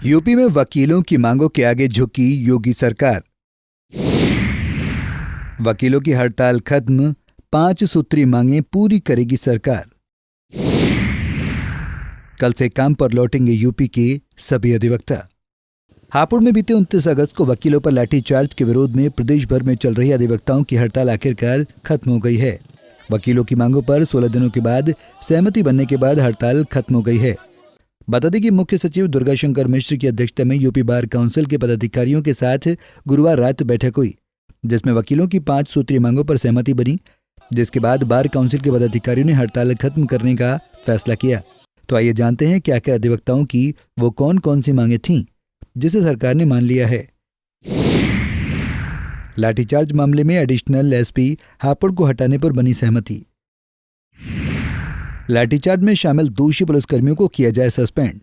UP में वकीलों की मांगों के आगे झुकी योगी सरकार। वकीलों की हड़ताल खत्म, 5 सूत्री मांगें पूरी करेगी सरकार। कल से काम पर लौटेंगे यूपी के सभी अधिवक्ता। हापुड़ में बीते 29 अगस्त को वकीलों पर लाठीचार्ज के विरोध में प्रदेश भर में चल रही अधिवक्ताओं की हड़ताल आखिरकार खत्म हो गई है। वकीलों की मांगों पर 16 दिनों के बाद सहमति बनने के बाद हड़ताल खत्म हो गई है। बता दें कि मुख्य सचिव दुर्गा शंकर मिश्र की अध्यक्षता में यूपी बार काउंसिल के पदाधिकारियों के साथ गुरुवार रात बैठक हुई, जिसमें वकीलों की 5 सूत्रीय मांगों पर सहमति बनी, जिसके बाद बार काउंसिल के पदाधिकारियों ने हड़ताल खत्म करने का फैसला किया। तो आइए जानते हैं कि आखिर अधिवक्ताओं की वो कौन कौन सी मांगें थीं जिसे सरकार ने मान लिया है। लाठीचार्ज मामले में एडिशनल एसपी हापुड़ को हटाने पर बनी सहमति। लाठीचार्ज में शामिल दोषी पुलिसकर्मियों को किया जाए सस्पेंड।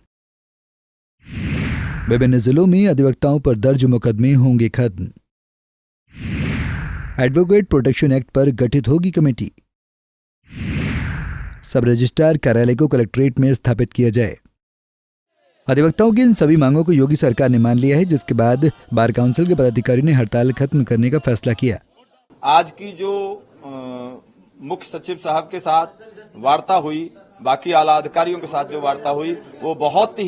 विभिन्न जिलों में अधिवक्ताओं पर दर्ज मुकदमे होंगे खत्म। एडवोकेट प्रोटेक्शन एक्ट पर गठित होगी कमेटी। सब रजिस्ट्रार कार्यालय को कलेक्ट्रेट में स्थापित किया जाए। अधिवक्ताओं की इन सभी मांगों को योगी सरकार ने मान लिया है, जिसके बाद बार काउंसिल के पदाधिकारी ने हड़ताल खत्म करने का फैसला किया। आज की जो मुख्य सचिव साहब के साथ वार्ता हुई, बाकी आला अधिकारियों के साथ जो वार्ता हुई, वो बहुत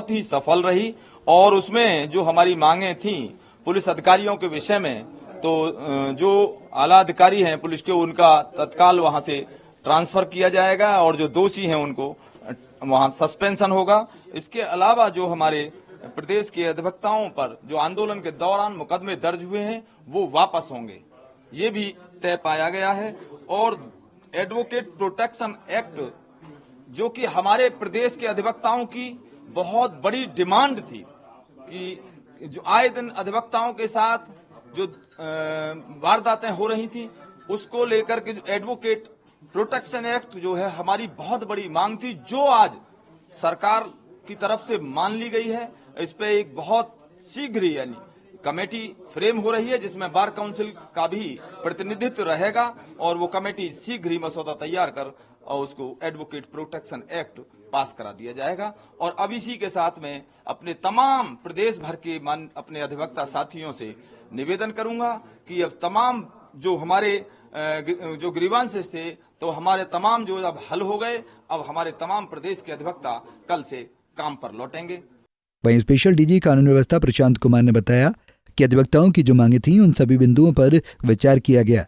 ही सफल रही। और उसमें जो हमारी मांगे थी पुलिस अधिकारियों के विषय में, तो जो आला अधिकारी हैं पुलिस के, उनका तत्काल वहां से ट्रांसफर किया जाएगा और जो दोषी हैं उनको वहां सस्पेंशन होगा। इसके अलावा जो हमारे प्रदेश के अधिवक्ताओं पर जो आंदोलन के दौरान मुकदमे दर्ज हुए हैं वो वापस होंगे, ये भी तय पाया गया है। और एडवोकेट प्रोटेक्शन एक्ट, जो कि हमारे प्रदेश के अधिवक्ताओं की बहुत बड़ी डिमांड थी कि जो आए दिन अधिवक्ताओं के साथ जो वारदातें हो रही थी, उसको लेकर के जो एडवोकेट प्रोटेक्शन एक्ट जो है हमारी बहुत बड़ी मांग थी, जो आज सरकार की तरफ से मान ली गई है। इस पे एक बहुत शीघ्र ही यानी कमेटी फ्रेम हो रही है, जिसमें बार काउंसिल का भी प्रतिनिधित्व रहेगा और वो कमेटी शीघ्र ही मसौदा तैयार कर और उसको एडवोकेट प्रोटेक्शन एक्ट पास करा दिया जाएगा। और अब इसी के साथ में अपने तमाम प्रदेश भर के अपने अधिवक्ता साथियों से निवेदन करूंगा कि अब तमाम जो हमारे जो ग्रीवांसेस थे, तो हमारे तमाम जो अब हल हो गए, अब हमारे तमाम प्रदेश के अधिवक्ता कल से काम पर लौटेंगे। वहीं स्पेशल डीजी कानून व्यवस्था प्रशांत कुमार ने बताया कि अधिवक्ताओं की जो मांगे थीं उन सभी बिंदुओं पर विचार किया गया।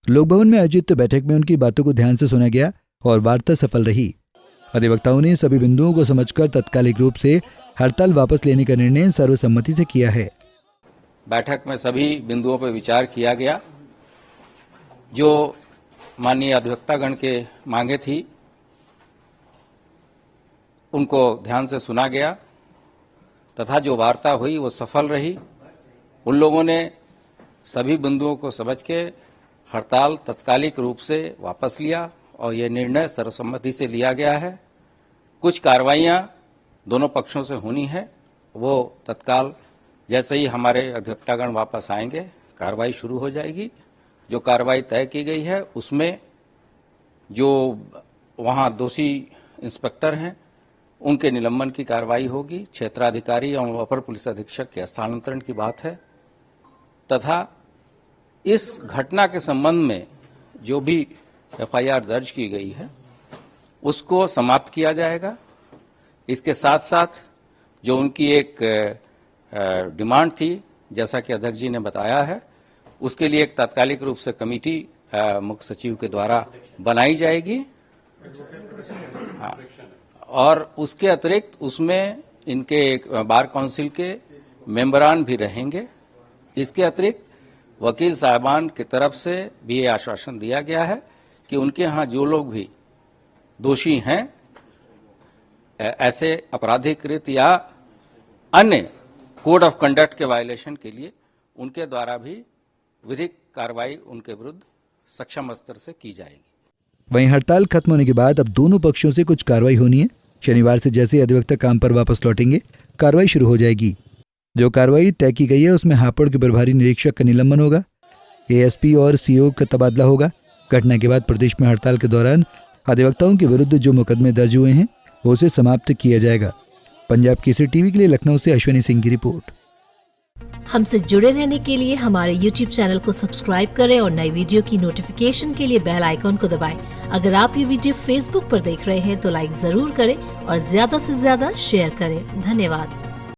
लोक भवन में आयोजित बैठक में उनकी बातों को ध्यान से सुना गया और वार्ता सफल रही। अधिवक्ताओं ने सभी बिंदुओं को समझकर तात्कालिक रूप से हड़ताल वापस लेने का निर्णय सर्वसम्मति से किया है। बैठक में सभी बिंदुओं पर विचार किया गया। जो माननीय अधिवक्तागण के मांगे थी उनको ध्यान से सुना गया तथा जो वार्ता हुई वो सफल रही। उन लोगों ने सभी बिंदुओं को समझ के हड़ताल तत्कालिक रूप से वापस लिया और ये निर्णय सर्वसम्मति से लिया गया है। कुछ कार्रवाइयां दोनों पक्षों से होनी है, वो तत्काल जैसे ही हमारे अधिवक्तागण वापस आएंगे कार्रवाई शुरू हो जाएगी। जो कार्रवाई तय की गई है उसमें जो वहां दोषी इंस्पेक्टर हैं उनके निलंबन की कार्रवाई होगी, क्षेत्राधिकारी और अपर पुलिस अधीक्षक के स्थानांतरण की बात है तथा इस घटना के संबंध में जो भी एफआईआर दर्ज की गई है उसको समाप्त किया जाएगा। इसके साथ साथ जो उनकी एक डिमांड थी, जैसा कि अध्यक्ष जी ने बताया है, उसके लिए एक तात्कालिक रूप से कमेटी मुख्य सचिव के द्वारा बनाई जाएगी। हाँ, और उसके अतिरिक्त उसमें इनके बार काउंसिल के मेंबरान भी रहेंगे। इसके अतिरिक्त वकील साहबान की तरफ से भी ये आश्वासन दिया गया है कि उनके यहाँ जो लोग भी दोषी हैं ऐसे आपराधिकृत या अन्य कोड ऑफ कंडक्ट के वायलेशन के लिए उनके द्वारा भी विधिक कार्रवाई उनके विरुद्ध सक्षम स्तर से की जाएगी। वहीं हड़ताल खत्म होने के बाद अब दोनों पक्षों से कुछ कार्रवाई होनी है। शनिवार से जैसे अधिवक्ता काम पर वापस लौटेंगे कार्रवाई शुरू हो जाएगी। जो कार्रवाई तय की गई है उसमें हापुड़ के प्रभारी निरीक्षक का निलंबन होगा, एएसपी और सीओ का तबादला होगा। घटना के बाद प्रदेश में हड़ताल के दौरान अधिवक्ताओं के विरुद्ध जो मुकदमे दर्ज हुए हैं उसे समाप्त किया जाएगा। पंजाब केसरी टीवी के लिए लखनऊ से अश्विनी सिंह की रिपोर्ट। हमसे जुड़े रहने के लिए हमारे YouTube चैनल को सब्सक्राइब करें और नई वीडियो की नोटिफिकेशन के लिए बेल आइकॉन को दबाएं। अगर आप ये वीडियो Facebook पर देख रहे हैं तो लाइक जरूर करें और ज्यादा से ज्यादा शेयर करें। धन्यवाद।